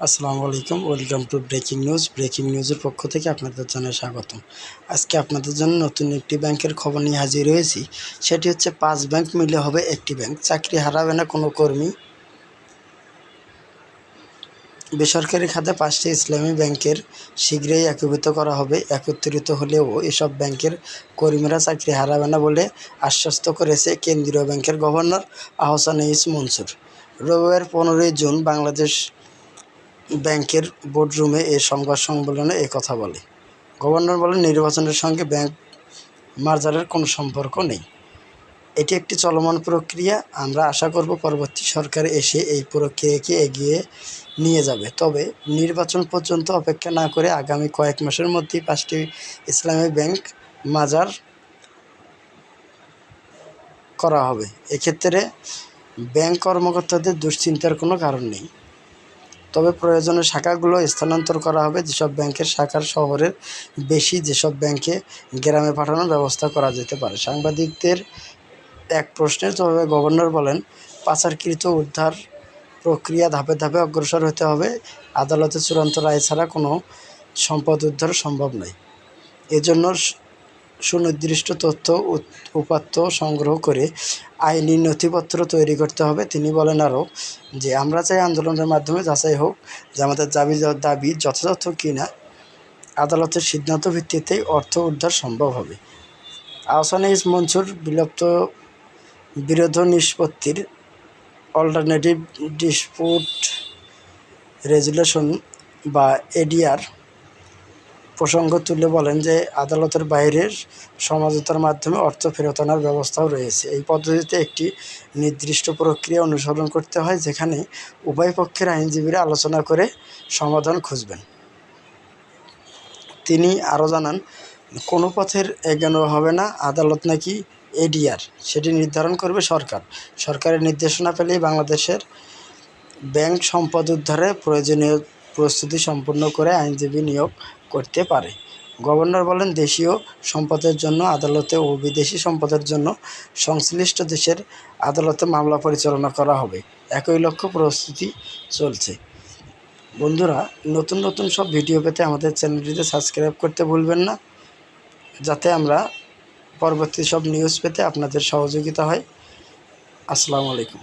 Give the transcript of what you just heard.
আসসালামু আলাইকুম, welcome to breaking news. Breaking নিউজের পক্ষ থেকে আপনাদের জানাই স্বাগতম। আজকে আপনাদের জন্য নতুন একটি ব্যাংকের খবর নিয়ে হাজির হয়েছি। সেটি হচ্ছে 5 ব্যাংক মিলে হবে একটি ব্যাংক। চাকরি হারাবে না কোনো কর্মী। বেসরকারি খাতে 5টি ইসলামী ব্যাংকের শীঘ্রই একীভূত করা হবে। একত্রিত হলেও এসব ব্যাংকের কর্মীরা চাকরি হারাবে না বলে আশ্বস্ত করেছে কেন্দ্রীয় ব্যাংকের গভর্নর আহসান এইচ মনসুর। রবিবার 15 জুন বাংলাদেশ ব্যাংকের বোর্ডরুমে এ সংবাদ সম্মেলনে কথা বলে গভর্নর বলেন, নির্বাচনের সঙ্গে ব্যাংক মার্জারের কোনো সম্পর্ক নেই। এটি একটি চলমান প্রক্রিয়া। আমরা আশা করব পরবর্তী সরকার এসে এই প্রক্রিয়াকে এগিয়ে নিয়ে যাবে। তবে নির্বাচন পর্যন্ত অপেক্ষা না করে আগামী কয়েক মাসের মধ্যেই 5টি ইসলামী ব্যাংক মার্জার করা হবে। এক্ষেত্রে ব্যাংক কর্মকর্তাদের দুশ্চিন্তার কোনো কারণ নেই। তবে প্রয়োজনে শাখাগুলো স্থানান্তর করা হবে। যেসব ব্যাংকের শাখার শহরের বেশি, যেসব ব্যাংকে গ্রামে পাঠানোর ব্যবস্থা করা যেতে পারে। সাংবাদিকদের এক প্রশ্নের জবাবে গভর্নর বলেন, পাচারকৃত উদ্ধার প্রক্রিয়া ধাপে ধাপে অগ্রসর হতে হবে। আদালতের চূড়ান্ত রায় ছাড়া কোনো সম্পদ উদ্ধার সম্ভব নয়। এজন্য সুনির্দিষ্ট তথ্য উপাত্ত সংগ্রহ করে আইনি নথিপত্র তৈরি করতে হবে। তিনি বলেন আরও যে, আমরা চাই আন্দোলনের মাধ্যমে যাচাই হোক যে আমাদের দাবি যথাযথ কিনা। আদালতের সিদ্ধান্ত ভিত্তিতেই অর্থ উদ্ধার সম্ভব হবে। আহসান এইচ মনসুর বিরোধ নিষ্পত্তির অল্টারনেটিভ ডিসপুট রেজুলেশন বা এডিআর প্রসঙ্গ তুলে বলেন যে, আদালতের বাইরের সমঝোতার মাধ্যমে অর্থ ফেরত আনার ব্যবস্থাও রয়েছে। এই পদ্ধতিতে একটি নির্দিষ্ট প্রক্রিয়া অনুসরণ করতে হয়, যেখানে উভয় পক্ষের আইনজীবীরা আলোচনা করে সমাধান খুঁজবেন। তিনি আরও জানান, কোনো পথের এগোনো হবে না। আদালত নাকি এডিআর, সেটি নির্ধারণ করবে সরকার। সরকারের নির্দেশনা পেলেই বাংলাদেশের ব্যাংক সম্পদ উদ্ধারে প্রয়োজনীয় প্রস্তুতি সম্পন্ন করে আইনজীবী নিয়োগ করতে পারে। গভর্নর বলেন, দেশীয় সম্পদের জন্য আদালতে ও বিদেশি সম্পদের জন্য সংশ্লিষ্ট দেশের আদালতে মামলা পরিচালনা করা হবে। একই লক্ষ্য প্রস্তুতি চলছে। বন্ধুরা, নতুন নতুন সব ভিডিও পেতে আমাদের চ্যানেলটিতে সাবস্ক্রাইব করতে ভুলবেন না, যাতে আমরা পরবর্তী সব নিউজ পেতে আপনাদের সহযোগিতা হয়। আসসালামু আলাইকুম।